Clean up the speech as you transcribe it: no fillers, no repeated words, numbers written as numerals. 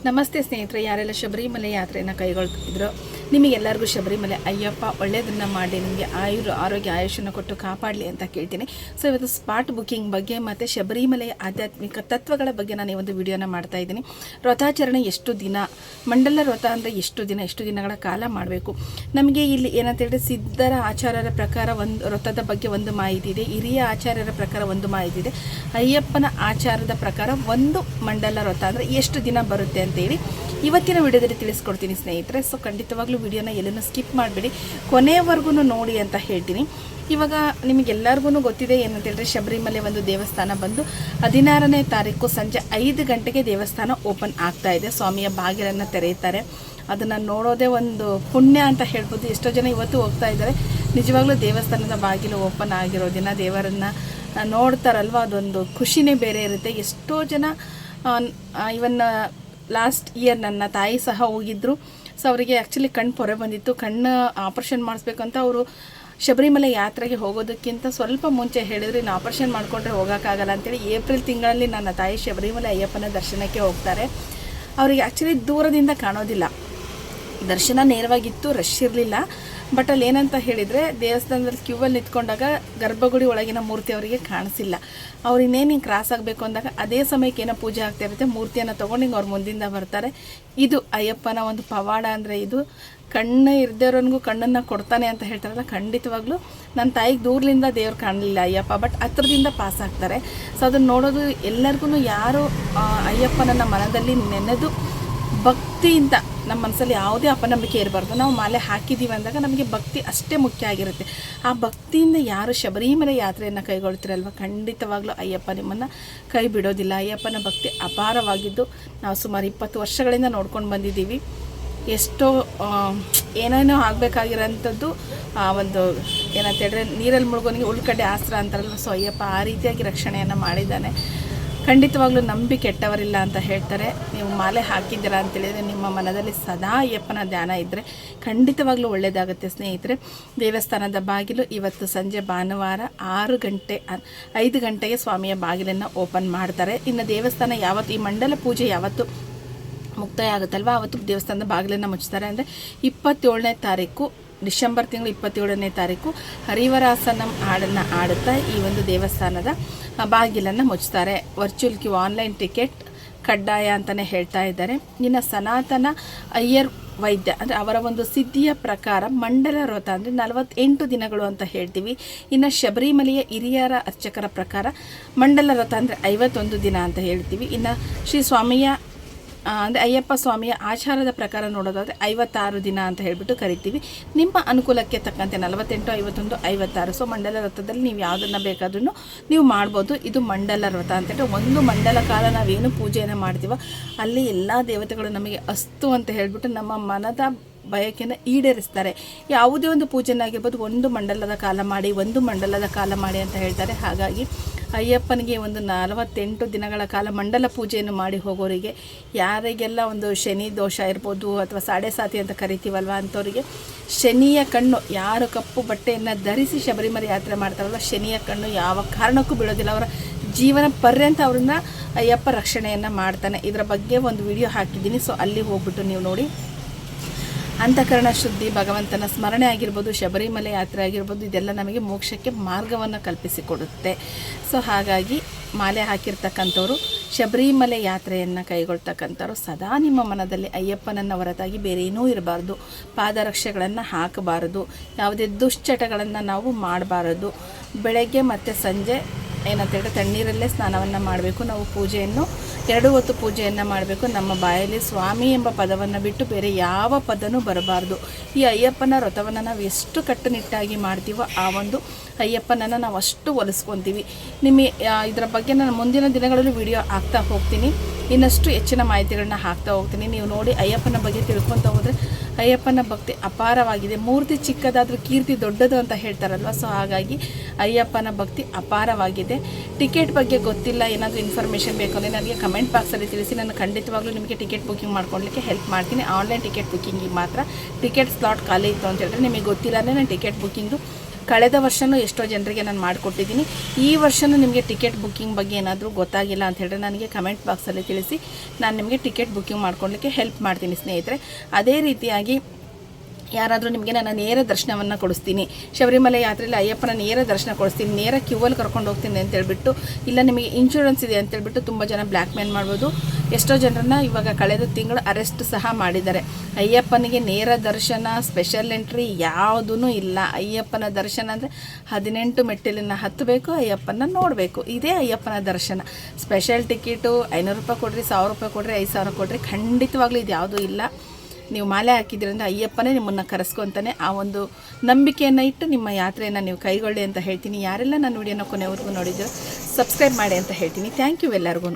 ನಮಸ್ತೆ ಸ್ನೇಹಿತರೆ, ಯಾರೆಲ್ಲ ಶಬರಿಮಲೆ ಯಾತ್ರೆಯನ್ನು ಕೈಗೊಳ್ತಿದ್ರು ನಿಮಗೆಲ್ಲರಿಗೂ ಶಬರಿಮಲೆ ಅಯ್ಯಪ್ಪ ಒಳ್ಳೆಯದನ್ನು ಮಾಡಿ ನಿಮಗೆ ಆರೋಗ್ಯ ಆಯುಷನ್ನು ಕೊಟ್ಟು ಕಾಪಾಡಲಿ ಅಂತ ಕೇಳ್ತೀನಿ. ಸೊ ಇವತ್ತು ಸ್ಪಾಟ್ ಬುಕ್ಕಿಂಗ್ ಬಗ್ಗೆ ಮತ್ತು ಶಬರಿಮಲೆಯ ಆಧ್ಯಾತ್ಮಿಕ ತತ್ವಗಳ ಬಗ್ಗೆ ನಾನು ಈ ಒಂದು ವಿಡಿಯೋನ ಮಾಡ್ತಾ ಇದ್ದೀನಿ. ವ್ರತಾಚರಣೆ ಎಷ್ಟು ದಿನ, ಮಂಡಲ ವ್ರತ ಅಂದರೆ ಎಷ್ಟು ದಿನಗಳ ಕಾಲ ಮಾಡಬೇಕು. ನಮಗೆ ಇಲ್ಲಿ ಏನಂತ ಹೇಳಿದ್ರೆ ಸಿದ್ಧರ ಆಚಾರ್ಯರ ಪ್ರಕಾರ ಒಂದು ವ್ರತದ ಬಗ್ಗೆ ಒಂದು ಮಾಹಿತಿ ಇದೆ, ಹಿರಿಯ ಆಚಾರ್ಯರ ಪ್ರಕಾರ ಒಂದು ಮಾಹಿತಿ ಇದೆ, ಅಯ್ಯಪ್ಪನ ಆಚಾರದ ಪ್ರಕಾರ ಒಂದು ಮಂಡಲ ವ್ರತ ಅಂದರೆ ಎಷ್ಟು ದಿನ ಬರುತ್ತೆ ಅಂತೇಳಿ ಇವತ್ತಿನ ವಿಡಿಯೋದಲ್ಲಿ ತಿಳಿಸ್ಕೊಡ್ತೀನಿ ಸ್ನೇಹಿತರೆ. ಸೊ ಖಂಡಿತವಾಗ್ಲೂ ವಿಡಿಯೋನ ಎಲ್ಲನೂ ಸ್ಕಿಪ್ ಮಾಡಿಬಿಡಿ, ಕೊನೆಯವರೆಗೂ ನೋಡಿ ಅಂತ ಹೇಳ್ತೀನಿ. ಇವಾಗ ನಿಮಗೆಲ್ಲರಿಗೂ ಗೊತ್ತಿದೆ ಏನಂತ ಹೇಳಿದ್ರೆ ಶಬರಿಮಲೆ ಒಂದು ದೇವಸ್ಥಾನ ಬಂದು 16ನೇ ತಾರೀಕು ಸಂಜೆ 5 ಗಂಟೆಗೆ ದೇವಸ್ಥಾನ ಓಪನ್ ಆಗ್ತಾ ಇದೆ. ಸ್ವಾಮಿಯ ಬಾಗಿಲನ್ನು ತೆರೆಯುತ್ತಾರೆ. ಅದನ್ನು ನೋಡೋದೇ ಒಂದು ಪುಣ್ಯ ಅಂತ ಹೇಳ್ಬೋದು. ಎಷ್ಟೋ ಜನ ಇವತ್ತು ಹೋಗ್ತಾ ಇದ್ದಾರೆ. ನಿಜವಾಗ್ಲೂ ದೇವಸ್ಥಾನದ ಬಾಗಿಲು ಓಪನ್ ಆಗಿರೋ ದಿನ ದೇವರನ್ನು ನೋಡ್ತಾರಲ್ವ, ಅದೊಂದು ಖುಷಿನೇ ಬೇರೆ ಇರುತ್ತೆ. ಎಷ್ಟೋ ಜನ ಇವನ್ ಲಾಸ್ಟ್ ಇಯರ್ ನನ್ನ ತಾಯಿ ಸಹ ಹೋಗಿದ್ದರು. ಸೊ ಅವರಿಗೆ ಆ್ಯಕ್ಚುಲಿ ಕಣ್ಣು ಪೊರೆ ಬಂದಿತ್ತು. ಕಣ್ಣು ಆಪ್ರೇಷನ್ ಮಾಡಿಸ್ಬೇಕಂತ ಅವರು ಶಬರಿಮಲೆ ಯಾತ್ರೆಗೆ ಹೋಗೋದಕ್ಕಿಂತ ಸ್ವಲ್ಪ ಮುಂಚೆ ಹೇಳಿದ್ರು, ಇನ್ನು ಆಪ್ರೇಷನ್ ಮಾಡಿಕೊಂಡ್ರೆ ಹೋಗೋಕ್ಕಾಗಲ್ಲ ಅಂತೇಳಿ ಏಪ್ರಿಲ್ ತಿಂಗಳಲ್ಲಿ ನನ್ನ ತಾಯಿ ಶಬರಿಮಲೆ ಅಯ್ಯಪ್ಪನ ದರ್ಶನಕ್ಕೆ ಹೋಗ್ತಾರೆ. ಅವರಿಗೆ ಆ್ಯಕ್ಚುಲಿ ದೂರದಿಂದ ಕಾಣೋದಿಲ್ಲ, ದರ್ಶನ ನೇರವಾಗಿತ್ತು, ರಶ್ ಇರಲಿಲ್ಲ. ಬಟ್ ಅಲ್ಲಿ ಏನಂತ ಹೇಳಿದರೆ ದೇವಸ್ಥಾನದಲ್ಲಿ ಕ್ಯೂವಲ್ಲಿ ನಿಂತ್ಕೊಂಡಾಗ ಗರ್ಭಗುಡಿ ಒಳಗಿನ ಮೂರ್ತಿ ಅವರಿಗೆ ಕಾಣಿಸಿಲ್ಲ. ಅವ್ರು ಇನ್ನೇನು ಕ್ರಾಸ್ ಆಗಬೇಕು ಅಂದಾಗ ಅದೇ ಸಮಯಕ್ಕೆ ಏನೋ ಪೂಜೆ ಆಗ್ತಾ ಇರುತ್ತೆ, ಮೂರ್ತಿಯನ್ನು ತೊಗೊಂಡು ಹಿಂಗೆ ಅವ್ರ ಮುಂದಿಂದ ಬರ್ತಾರೆ. ಇದು ಅಯ್ಯಪ್ಪನ ಒಂದು ಪವಾಡ. ಅಂದರೆ ಇದು ಕಣ್ಣು ಇರದೇವ್ರನಿಗೂ ಕಣ್ಣನ್ನು ಕೊಡ್ತಾನೆ ಅಂತ ಹೇಳ್ತಾರಲ್ಲ, ಖಂಡಿತವಾಗ್ಲೂ ನನ್ನ ತಾಯಿಗೆ ದೂರದಿಂದ ದೇವ್ರು ಕಾಣಲಿಲ್ಲ ಅಯ್ಯಪ್ಪ, ಬಟ್ ಹತ್ರದಿಂದ ಪಾಸ್ ಆಗ್ತಾರೆ. ಸೊ ಅದನ್ನು ನೋಡೋದು ಎಲ್ಲರಿಗೂ, ಯಾರು ಅಯ್ಯಪ್ಪನನ್ನು ಮನದಲ್ಲಿ ನೆನೆದು ಭಕ್ತಿಯಿಂದ, ನಮ್ಮ ಮನಸ್ಸಲ್ಲಿ ಯಾವುದೇ ಅಪನಂಬಿಕೆ ಇರಬಾರ್ದು. ನಾವು ಮಾಲೆ ಹಾಕಿದ್ದೀವಿ ಅಂದಾಗ ನಮಗೆ ಭಕ್ತಿ ಅಷ್ಟೇ ಮುಖ್ಯ ಆಗಿರುತ್ತೆ. ಆ ಭಕ್ತಿಯಿಂದ ಯಾರು ಶಬರಿಮಲೆ ಯಾತ್ರೆಯನ್ನು ಕೈಗೊಳ್ತಿರಲ್ವ, ಖಂಡಿತವಾಗ್ಲೂ ಅಯ್ಯಪ್ಪ ನಿಮ್ಮನ್ನು ಕೈ ಬಿಡೋದಿಲ್ಲ. ಅಯ್ಯಪ್ಪನ ಭಕ್ತಿ ಅಪಾರವಾಗಿದ್ದು ನಾವು ಸುಮಾರು 20 ವರ್ಷಗಳಿಂದ ನೋಡ್ಕೊಂಡು ಬಂದಿದ್ದೀವಿ. ಎಷ್ಟೋ ಏನೇನೋ ಆಗಬೇಕಾಗಿರೋಂಥದ್ದು ಒಂದು ಏನಂತ ಹೇಳಿದ್ರೆ ನೀರಲ್ಲಿ ಮುಳುಗೋನಿಗೆ ಉಳ್ಕಡೆ ಆಸ್ತ್ರ ಅಂತಾರಲ್ವ. ಸೊ ಅಯ್ಯಪ್ಪ ಆ ರೀತಿಯಾಗಿ ರಕ್ಷಣೆಯನ್ನು ಮಾಡಿದ್ದಾನೆ. ಖಂಡಿತವಾಗ್ಲೂ ನಂಬಿ ಕೆಟ್ಟವರಿಲ್ಲ ಅಂತ ಹೇಳ್ತಾರೆ. ನೀವು ಮಾಲೆ ಹಾಕಿದ್ದೀರಾ ಅಂತೇಳಿದರೆ ನಿಮ್ಮ ಮನದಲ್ಲಿ ಸದಾ ಅಯ್ಯಪ್ಪನ ಧ್ಯಾನ ಇದ್ದರೆ ಖಂಡಿತವಾಗ್ಲೂ ಒಳ್ಳೆಯದಾಗುತ್ತೆ ಸ್ನೇಹಿತರೆ. ದೇವಸ್ಥಾನದ ಬಾಗಿಲು ಇವತ್ತು ಸಂಜೆ ಭಾನುವಾರ 5 ಗಂಟೆಗೆ ಸ್ವಾಮಿಯ ಬಾಗಿಲನ್ನು ಓಪನ್ ಮಾಡ್ತಾರೆ. ಇನ್ನು ದೇವಸ್ಥಾನ ಯಾವತ್ತು, ಈ ಮಂಡಲ ಪೂಜೆ ಯಾವತ್ತು ಮುಕ್ತಾಯ ಆಗುತ್ತಲ್ವ ಅವತ್ತು ದೇವಸ್ಥಾನದ ಬಾಗಿಲನ್ನು ಮುಚ್ತಾರೆ. ಅಂದರೆ 27ನೇ ತಾರೀಕು, ಡಿಸೆಂಬರ್ ತಿಂಗಳು 27ನೇ ತಾರೀಕು ಹರಿವರಾಸನಂ ಹಾಡನ್ನು ಆಡುತ್ತಾ ಈ ಒಂದು ದೇವಸ್ಥಾನದ ಬಾಗಿಲನ್ನು ಮುಚ್ತಾರೆ. ವರ್ಚುವಲ್ ಕ್ಯೂ, ಆನ್ಲೈನ್ ಟಿಕೆಟ್ ಕಡ್ಡಾಯ ಅಂತಲೇ ಹೇಳ್ತಾ ಇದ್ದಾರೆ. ಇನ್ನು ಸನಾತನ ಅಯ್ಯರ್ ವೈದ್ಯ ಅಂದರೆ ಅವರ ಒಂದು ಸಿದ್ಧಿಯ ಪ್ರಕಾರ ಮಂಡಲ ವ್ರತ ಅಂದರೆ 48 ದಿನಗಳು ಅಂತ ಹೇಳ್ತೀವಿ. ಇನ್ನು ಶಬರಿಮಲೆಯ ಹಿರಿಯರ ಅರ್ಚಕರ ಪ್ರಕಾರ ಮಂಡಲ ವ್ರತ ಅಂದರೆ 51 ದಿನ ಅಂತ ಹೇಳ್ತೀವಿ. ಇನ್ನು ಶ್ರೀ ಸ್ವಾಮಿಯ ಅಂದರೆ ಅಯ್ಯಪ್ಪ ಸ್ವಾಮಿಯ ಆಚಾರದ ಪ್ರಕಾರ ನೋಡೋದಾದರೆ 56 ದಿನ ಅಂತ ಹೇಳ್ಬಿಟ್ಟು ಕರಿತೀವಿ. ನಿಮ್ಮ ಅನುಕೂಲಕ್ಕೆ ತಕ್ಕಂತೆ 48, 51, 56. ಸೊ ಮಂಡಲ ವ್ರತದಲ್ಲಿ ನೀವು ಯಾವುದನ್ನು ಬೇಕಾದ್ರೂ ನೀವು ಮಾಡ್ಬೋದು. ಇದು ಮಂಡಲ ವ್ರತ ಅಂತೇಳಿ ಒಂದು ಮಂಡಲ ಕಾಲ ನಾವೇನು ಪೂಜೆಯನ್ನು ಮಾಡ್ತೀವೋ ಅಲ್ಲಿ ಎಲ್ಲ ದೇವತೆಗಳು ನಮಗೆ ಅಸ್ತು ಅಂತ ಹೇಳ್ಬಿಟ್ಟು ನಮ್ಮ ಮನದ ಬಯಕೆಯನ್ನು ಈಡೇರಿಸ್ತಾರೆ. ಯಾವುದೇ ಒಂದು ಪೂಜೆನಾಗಿರ್ಬೋದು, ಒಂದು ಮಂಡಲದ ಕಾಲ ಮಾಡಿ ಅಂತ ಹೇಳ್ತಾರೆ. ಹಾಗಾಗಿ ಅಯ್ಯಪ್ಪನಿಗೆ ಒಂದು 48 ದಿನಗಳ ಕಾಲ ಮಂಡಲ ಪೂಜೆಯನ್ನು ಮಾಡಿ ಹೋಗೋರಿಗೆ, ಯಾರಿಗೆಲ್ಲ ಒಂದು ಶನಿ ದೋಷ ಇರ್ಬೋದು ಅಥವಾ ಸಾಡೆ ಸಾತಿ ಅಂತ ಕರಿತೀವಲ್ವ ಅಂಥವರಿಗೆ ಶನಿಯ ಕಣ್ಣು, ಯಾರು ಕಪ್ಪು ಬಟ್ಟೆಯನ್ನು ಧರಿಸಿ ಶಬರಿಮಲೆ ಯಾತ್ರೆ ಮಾಡ್ತಾರಲ್ಲ, ಶನಿಯ ಕಣ್ಣು ಯಾವ ಕಾರಣಕ್ಕೂ ಬೀಳೋದಿಲ್ಲ. ಅವರ ಜೀವನ ಪರ್ಯಂತ ಅವ್ರನ್ನ ಅಯ್ಯಪ್ಪ ರಕ್ಷಣೆಯನ್ನು ಮಾಡ್ತಾನೆ. ಇದರ ಬಗ್ಗೆ ಒಂದು ವಿಡಿಯೋ ಹಾಕಿದ್ದೀನಿ. ಸೊ ಅಲ್ಲಿ ಹೋಗ್ಬಿಟ್ಟು ನೀವು ನೋಡಿ. ಅಂತಃಕರಣ ಶುದ್ಧಿ, ಭಗವಂತನ ಸ್ಮರಣೆ ಆಗಿರ್ಬೋದು, ಶಬರಿಮಲೆ ಯಾತ್ರೆ ಆಗಿರ್ಬೋದು, ಇದೆಲ್ಲ ನಮಗೆ ಮೋಕ್ಷಕ್ಕೆ ಮಾರ್ಗವನ್ನು ಕಲ್ಪಿಸಿಕೊಡುತ್ತೆ. ಸೊ ಹಾಗಾಗಿ ಮಾಲೆ ಹಾಕಿರ್ತಕ್ಕಂಥವ್ರು, ಶಬರಿಮಲೆ ಯಾತ್ರೆಯನ್ನು ಕೈಗೊಳ್ತಕ್ಕಂಥವ್ರು ಸದಾ ನಿಮ್ಮ ಮನದಲ್ಲಿ ಅಯ್ಯಪ್ಪನನ್ನು ಹೊರತಾಗಿ ಬೇರೆ ಏನೂ ಇರಬಾರ್ದು. ಪಾದರಕ್ಷೆಗಳನ್ನು ಹಾಕಬಾರದು, ಯಾವುದೇ ದುಶ್ಚಟಗಳನ್ನು ನಾವು ಮಾಡಬಾರದು. ಬೆಳಗ್ಗೆ ಮತ್ತು ಸಂಜೆ ಏನಂತೇಳಿದ್ರೆ ತಣ್ಣೀರಲ್ಲೇ ಸ್ನಾನವನ್ನು ಮಾಡಬೇಕು. ನಾವು ಪೂಜೆಯನ್ನು 2 ಹೊತ್ತು ಪೂಜೆಯನ್ನು ಮಾಡಬೇಕು. ನಮ್ಮ ಬಾಯಲ್ಲಿ ಸ್ವಾಮಿ ಎಂಬ ಪದವನ್ನು ಬಿಟ್ಟು ಬೇರೆ ಯಾವ ಪದನೂ ಬರಬಾರ್ದು. ಈ ಅಯ್ಯಪ್ಪನ ವ್ರತವನ್ನು ನಾವು ಎಷ್ಟು ಕಟ್ಟುನಿಟ್ಟಾಗಿ ಮಾಡ್ತೀವೋ ಆ ಒಂದು ಅಯ್ಯಪ್ಪನನ್ನು ನಾವು ಅಷ್ಟು ಒಲಿಸ್ಕೊತೀವಿ. ಇದರ ಬಗ್ಗೆ ನಾನು ಮುಂದಿನ ದಿನಗಳಲ್ಲಿ ವಿಡಿಯೋ ಹಾಕ್ತಾ ಹೋಗ್ತೀನಿ, ಇನ್ನಷ್ಟು ಹೆಚ್ಚಿನ ಮಾಹಿತಿಗಳನ್ನ ಹಾಕ್ತಾ ಹೋಗ್ತೀನಿ. ನೀವು ನೋಡಿ ಅಯ್ಯಪ್ಪನ ಬಗ್ಗೆ ತಿಳ್ಕೊತಾ ಹೋದರೆ ಅಯ್ಯಪ್ಪನ ಭಕ್ತಿ ಅಪಾರವಾಗಿದೆ. ಮೂರ್ತಿ ಚಿಕ್ಕದಾದರೂ ಕೀರ್ತಿ ದೊಡ್ಡದು ಅಂತ ಹೇಳ್ತಾರಲ್ವ. ಸೊ ಹಾಗಾಗಿ ಅಯ್ಯಪ್ಪನ ಭಕ್ತಿ ಅಪಾರವಾಗಿದೆ. ಟಿಕೆಟ್ ಬಗ್ಗೆ ಗೊತ್ತಿಲ್ಲ, ಏನಾದರೂ ಇನ್ಫಾರ್ಮೇಷನ್ ಬೇಕು ಅಂದರೆ ನನಗೆ ಕಮೆಂಟ್ ಬಾಕ್ಸಲ್ಲಿ ತಿಳಿಸಿ. ನಾನು ಖಂಡಿತವಾಗ್ಲೂ ನಿಮಗೆ ಟಿಕೆಟ್ ಬುಕ್ಕಿಂಗ್ ಮಾಡ್ಕೊಳ್ಲಿಕ್ಕೆ ಹೆಲ್ಪ್ ಮಾಡ್ತೀನಿ. ಆನ್ಲೈನ್ ಟಿಕೆಟ್ ಬುಕ್ಕಿಂಗಿಗೆ ಮಾತ್ರ ಟಿಕೆಟ್ ಸ್ಲಾಟ್ ಖಾಲಿ ಇತ್ತು ಅಂತ ಹೇಳಿದ್ರೆ ನಿಮಗೆ ಗೊತ್ತಿಲ್ಲ ಅಂದರೆ ನಾನು ಟಿಕೆಟ್ ಬುಕ್ಕಿಂಗು ಕಳೆದ ವರ್ಷವೂ ಎಷ್ಟೋ ಜನರಿಗೆ ನಾನು ಮಾಡಿಕೊಟ್ಟಿದ್ದೀನಿ. ಈ ವರ್ಷವೂ ನಿಮಗೆ ಟಿಕೆಟ್ ಬುಕ್ಕಿಂಗ್ ಬಗ್ಗೆ ಏನಾದರೂ ಗೊತ್ತಾಗಿಲ್ಲ ಅಂತ ಹೇಳಿದ್ರೆ ನನಗೆ ಕಮೆಂಟ್ ಬಾಕ್ಸಲ್ಲಿ ತಿಳಿಸಿ, ನಾನು ನಿಮಗೆ ಟಿಕೆಟ್ ಬುಕ್ಕಿಂಗ್ ಮಾಡ್ಕೊಳ್ಲಿಕ್ಕೆ ಹೆಲ್ಪ್ ಮಾಡ್ತೀನಿ ಸ್ನೇಹಿತರೆ. ಅದೇ ರೀತಿಯಾಗಿ ಯಾರಾದರೂ ನಿಮಗೆ ನಾನು ನೇರ ದರ್ಶನವನ್ನು ಕೊಡಿಸ್ತೀನಿ, ಶಬರಿಮಲೆ ಯಾತ್ರೆಯಲ್ಲಿ ಅಯ್ಯಪ್ಪನ ನೇರ ದರ್ಶನ ಕೊಡಿಸ್ತೀನಿ, ನೇರ ಕ್ಯೂವಲ್ಲಿ ಕರ್ಕೊಂಡು ಹೋಗ್ತೀನಿ ಅಂತೇಳ್ಬಿಟ್ಟು, ಇಲ್ಲ ನಿಮಗೆ ಇನ್ಶೂರೆನ್ಸ್ ಇದೆ ಅಂತೇಳ್ಬಿಟ್ಟು ತುಂಬ ಜನ ಬ್ಲ್ಯಾಕ್ ಮೇಲ್ ಮಾಡ್ಬೋದು. ಎಷ್ಟೋ ಜನರನ್ನ ಇವಾಗ ಕಳೆದ ತಿಂಗಳು ಅರೆಸ್ಟ್ ಸಹ ಮಾಡಿದ್ದಾರೆ. ಅಯ್ಯಪ್ಪನಿಗೆ ನೇರ ದರ್ಶನ, ಸ್ಪೆಷಲ್ ಎಂಟ್ರಿ ಯಾವುದೂ ಇಲ್ಲ. ಅಯ್ಯಪ್ಪನ ದರ್ಶನ ಅಂದರೆ 18 ಮೆಟ್ಟಿಲನ್ನು ಹತ್ತಬೇಕು, ಅಯ್ಯಪ್ಪನ ನೋಡಬೇಕು. ಇದೇ ಅಯ್ಯಪ್ಪನ ದರ್ಶನ. ಸ್ಪೆಷಲ್ ಟಿಕೆಟು 500 ರೂಪಾಯಿ ಕೊಡ್ರಿ, 1000 ರೂಪಾಯಿ ಕೊಡ್ರಿ, 5000 ಕೊಡ್ರಿ, ಖಂಡಿತವಾಗ್ಲೂ ಇದು ಯಾವುದೂ ಇಲ್ಲ. ನೀವು ಮಾಲೆ ಹಾಕಿದ್ರಿಂದ ಅಯ್ಯಪ್ಪನೇ ನಿಮ್ಮನ್ನು ಕರೆಸ್ಕೊತಾನೆ. ಆ ಒಂದು ನಂಬಿಕೆಯನ್ನು ಇಟ್ಟು ನಿಮ್ಮ ಯಾತ್ರೆಯನ್ನು ನೀವು ಕೈಗೊಳ್ಳಿ ಅಂತ ಹೇಳ್ತೀನಿ. ಯಾರೆಲ್ಲ ನನ್ನ ವಿಡಿಯೋನ ಕೊನೆವರೆಗೂ ನೋಡಿದ್ರು ಸಬ್ಸ್ಕ್ರೈಬ್ ಮಾಡಿ ಅಂತ ಹೇಳ್ತೀನಿ. ಥ್ಯಾಂಕ್ ಯು ಎಲ್ಲರಿಗೂ.